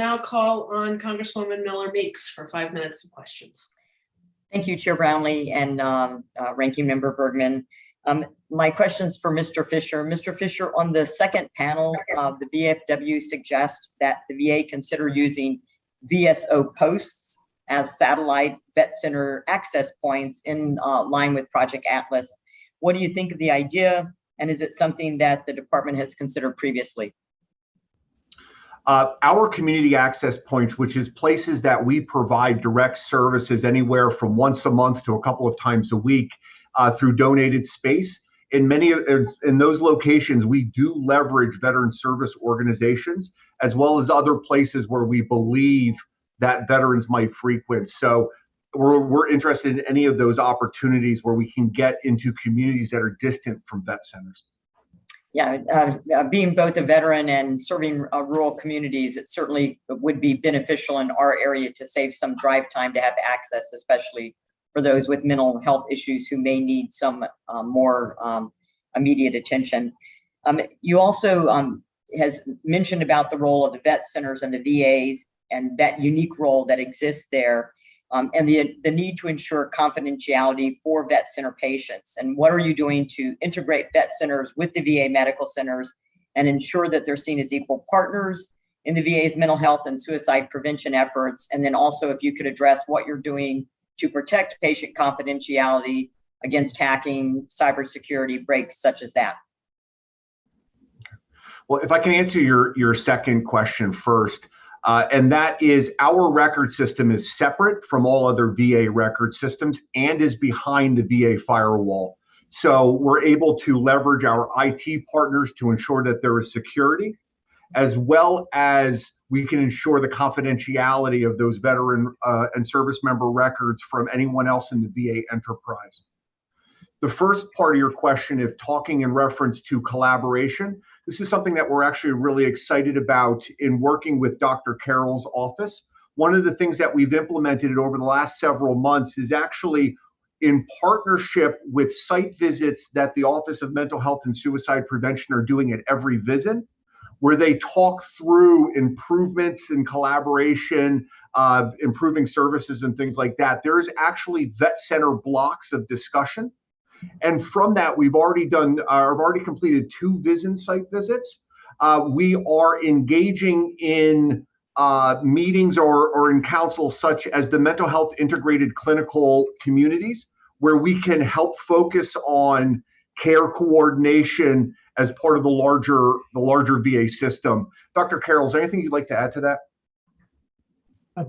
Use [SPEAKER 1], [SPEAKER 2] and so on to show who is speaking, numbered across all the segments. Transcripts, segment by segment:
[SPEAKER 1] Now call on Congresswoman Miller-Meeks for 5 minutes of questions.
[SPEAKER 2] Thank you, Chair Brownlee and Ranking Member Bergman. My question's for Mr. Fisher. Mr. Fisher, on the second panel, the VFW suggests that the VA consider using VSO posts as satellite vet center access points in line with Project Atlas. What do you think of the idea? And is it something that the department has considered previously?
[SPEAKER 3] Our community access points, which is places that we provide direct services anywhere from once a month to a couple of times a week through donated space. In those locations, we do leverage veteran service organizations as well as other places where we believe that veterans might frequent. So we're interested in any of those opportunities where we can get into communities that are distant from vet centers.
[SPEAKER 2] Yeah, being both a veteran and serving rural communities, it certainly would be beneficial in our area to save some drive time to have access, especially for those with mental health issues who may need some more immediate attention. You also has mentioned about the role of the vet centers and the VAs and that unique role that exists there, and the need to ensure confidentiality for vet center patients. And what are you doing to integrate vet centers with the VA medical centers and ensure that they're seen as equal partners in the VA's mental health and suicide prevention efforts? And then also, if you could address what you're doing to protect patient confidentiality against hacking, cybersecurity breaks such as that.
[SPEAKER 3] Well, if I can answer your second question first, and that is our record system is separate from all other VA record systems and is behind the VA firewall. So we're able to leverage our IT partners to ensure that there is security, as well as we can ensure the confidentiality of those veteran and service member records from anyone else in the VA enterprise. The first part of your question, if talking in reference to collaboration, this is something that we're actually really excited about in working with Dr. Carroll's office. One of the things that we've implemented over the last several months is actually in partnership with site visits that the Office of Mental Health and Suicide Prevention are doing at every visit, where they talk through improvements in collaboration, improving services and things like that. There's actually vet center blocks of discussion. And from that, we've already completed 2 VISN site visits. We are engaging in meetings or in councils such as the mental health integrated clinical communities, where we can help focus on care coordination as part of the larger VA system. Dr. Carroll, is there anything you'd like to add to that?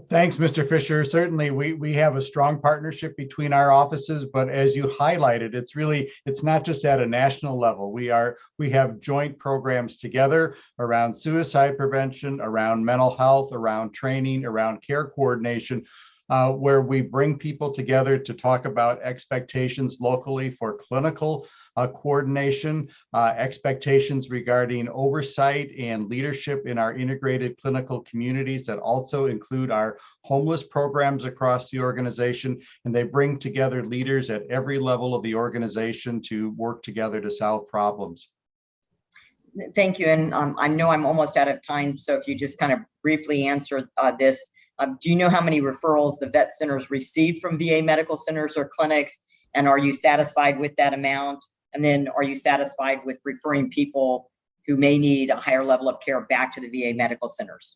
[SPEAKER 4] Thanks, Mr. Fisher. Certainly, we have a strong partnership between our offices, but as you highlighted, it's not just at a national level. We have joint programs together around suicide prevention, around mental health, around training, around care coordination, where we bring people together to talk about expectations locally for clinical coordination, expectations regarding oversight and leadership in our integrated clinical communities that also include our homeless programs across the organization. And they bring together leaders at every level of the organization to work together to solve problems.
[SPEAKER 2] Thank you. And I know I'm almost out of time, so if you just kind of briefly answer this. Do you know how many referrals the vet centers receive from VA medical centers or clinics? And are you satisfied with that amount? And then are you satisfied with referring people who may need a higher level of care back to the VA medical centers?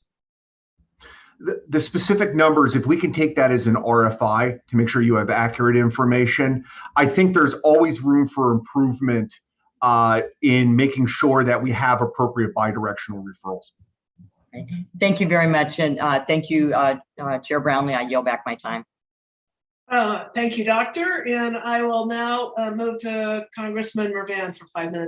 [SPEAKER 3] The specific numbers, if we can take that as an RFI to make sure you have accurate information, I think there's always room for improvement in making sure that we have appropriate bidirectional referrals.
[SPEAKER 2] Thank you very much. And thank you, Chair Brownlee. I yield back my time.
[SPEAKER 1] Thank you, Doctor. And I will now move to Congressman Mervan for 5 minutes.